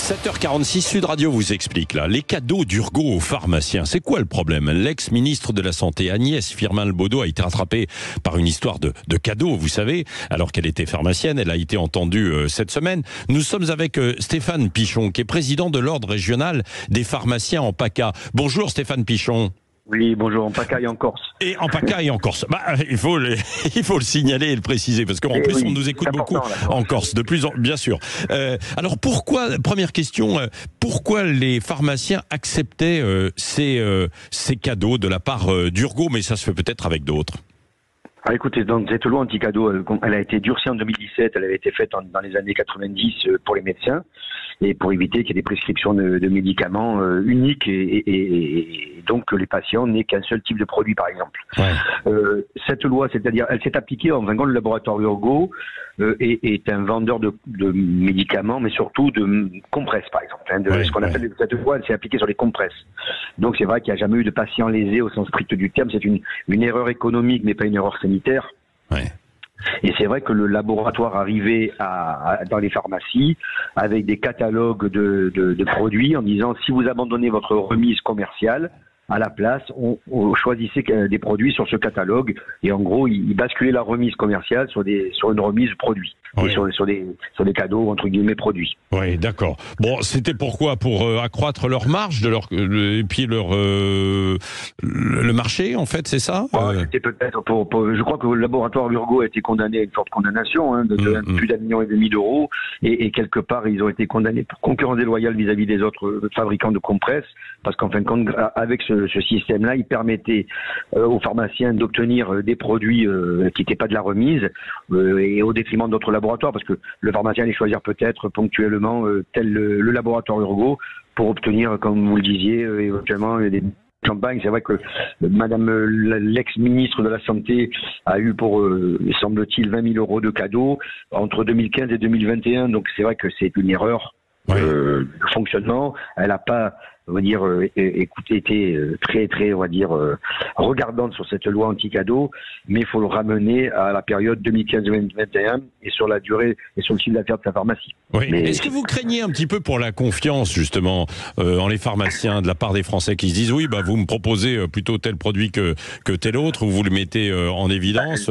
7h46, Sud Radio vous explique là. Les cadeaux d'Urgo aux pharmaciens, c'est quoi le problème? L'ex-ministre de la Santé Agnès Firmin-Lebaudot a été rattrapée par une histoire de cadeaux, vous savez, alors qu'elle était pharmacienne. Elle a été entendue cette semaine. Nous sommes avec Stéphane Pichon, qui est président de l'Ordre régional des pharmaciens en PACA. Bonjour Stéphane Pichon. Oui, bonjour, en PACA et en Corse. Et en PACA et en Corse. Il faut le signaler et le préciser, parce qu'en plus, on nous écoute beaucoup en Corse, bien sûr. Alors, première question, pourquoi les pharmaciens acceptaient ces cadeaux de la part d'Urgo, mais ça se fait peut-être avec d'autres? Ah, écoutez, donc cette loi anti-cadeau, elle a été durcie en 2017, elle avait été faite dans les années 90 pour les médecins, et pour éviter qu'il y ait des prescriptions de médicaments uniques et donc que les patients n'aient qu'un seul type de produit, par exemple. Ouais. Cette loi, c'est-à-dire, elle s'est appliquée en vainquant le laboratoire Urgo est un vendeur de médicaments, mais surtout de compresses, par exemple. Ce qu'on appelle cette loi, elle s'est appliquée sur les compresses. Donc c'est vrai qu'il n'y a jamais eu de patients lésés au sens strict du terme. C'est une erreur économique, mais pas une erreur sanitaire. Ouais. Et c'est vrai que le laboratoire arrivait dans les pharmacies avec des catalogues de produits en disant si vous abandonnez votre remise commerciale, à la place, on choisissait des produits sur ce catalogue et en gros, il basculait la remise commerciale sur une remise produit et sur des cadeaux entre guillemets produits. Oui, d'accord. Bon, c'était pourquoi? Pour accroître leur marge et puis le marché, en fait, c'est ça? C'était peut-être je crois que le laboratoire Urgo a été condamné à une forte condamnation de plus d'1,5 million d'euros et quelque part, ils ont été condamnés pour concurrence déloyale vis-à-vis des autres fabricants de compresses parce qu'en fin de compte, avec ce système-là, il permettait aux pharmaciens d'obtenir des produits qui n'étaient pas de la remise et au détriment d'autres laboratoires, parce que le pharmacien allait choisir peut-être ponctuellement tel le laboratoire Urgo pour obtenir, comme vous le disiez, éventuellement des champagnes. C'est vrai que Madame l'ex-ministre de la Santé a eu pour, semble-t-il, 20 000 euros de cadeaux entre 2015 et 2021, donc c'est vrai que c'est une erreur de fonctionnement. Elle n'a pas, on va dire, été très, on va dire, regardante sur cette loi anti-cadeau, mais il faut le ramener à la période 2015-2021 et sur la durée et sur le chiffre d'affaires de sa pharmacie. Oui. Est-ce que vous craignez un petit peu pour la confiance, justement, en les pharmaciens, de la part des Français qui se disent oui, vous me proposez plutôt tel produit que tel autre, ou vous le mettez en évidence,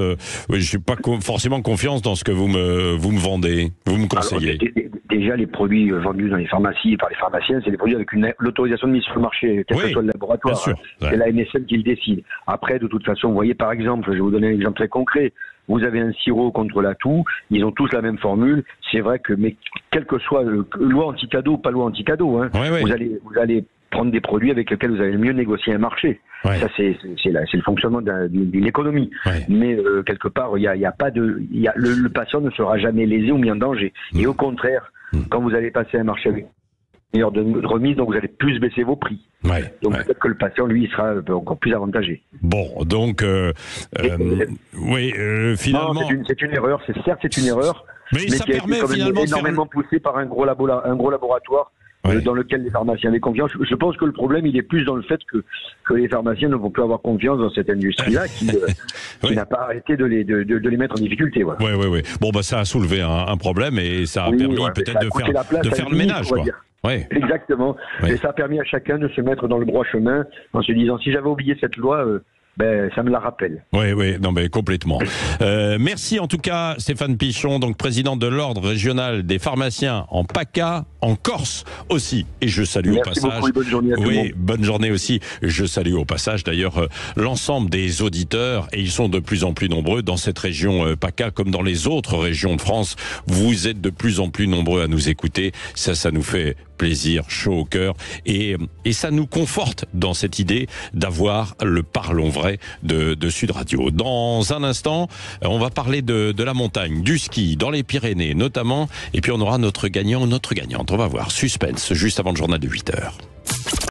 je n'ai pas forcément confiance dans ce que vous me vendez, vous me conseillez? Alors, déjà, les produits vendus dans les pharmacies par les pharmaciens, c'est des produits avec l'autorisation de mise sur le marché, quel que soit le laboratoire. C'est la MSM qui le décide. Après, de toute façon, vous voyez, par exemple, je vais vous donner un exemple très concret. Vous avez un sirop contre la toux, ils ont tous la même formule. C'est vrai que, mais quelle que soit loi anti-cadeau ou pas loi anti-cadeau, vous allez prendre des produits avec lesquels vous allez mieux négocier un marché. Ça, c'est le fonctionnement d'une économie. Mais quelque part, le patient ne sera jamais lésé ou mis en danger. Et au contraire, quand vous allez passer un marché avec meilleure de remise, donc vous allez plus baisser vos prix. Donc peut-être que le patient, lui, il sera encore plus avantagé. Bon, donc finalement, non, c'est une erreur. C'est une erreur, mais ça qui a permet été quand même finalement énormément poussé par un gros laboratoire. Dans lequel les pharmaciens avaient confiance. Je pense que le problème, il est plus dans le fait que les pharmaciens ne vont plus avoir confiance dans cette industrie-là, qui n'a pas arrêté de les mettre en difficulté. Voilà. Oui. Bon, ça a soulevé un problème et ça a permis peut-être de faire le ménage, quoi. Exactement. Et ça a permis à chacun de se mettre dans le droit chemin en se disant, si j'avais oublié cette loi, ça me la rappelle. Oui, non, mais complètement. Merci en tout cas, Stéphane Pichon, donc président de l'Ordre régional des pharmaciens en PACA, en Corse aussi. Et je salue au passage. Beaucoup, bonne journée à tout le monde. Bonne journée aussi. Je salue au passage d'ailleurs l'ensemble des auditeurs, et ils sont de plus en plus nombreux dans cette région PACA comme dans les autres régions de France. Vous êtes de plus en plus nombreux à nous écouter. Ça nous fait plaisir, chaud au cœur, et ça nous conforte dans cette idée d'avoir le parlons vrai de Sud Radio. Dans un instant, on va parler de la montagne, du ski, dans les Pyrénées notamment, et puis on aura notre gagnant, notre gagnante. On va voir, suspense, juste avant le journal de 8h.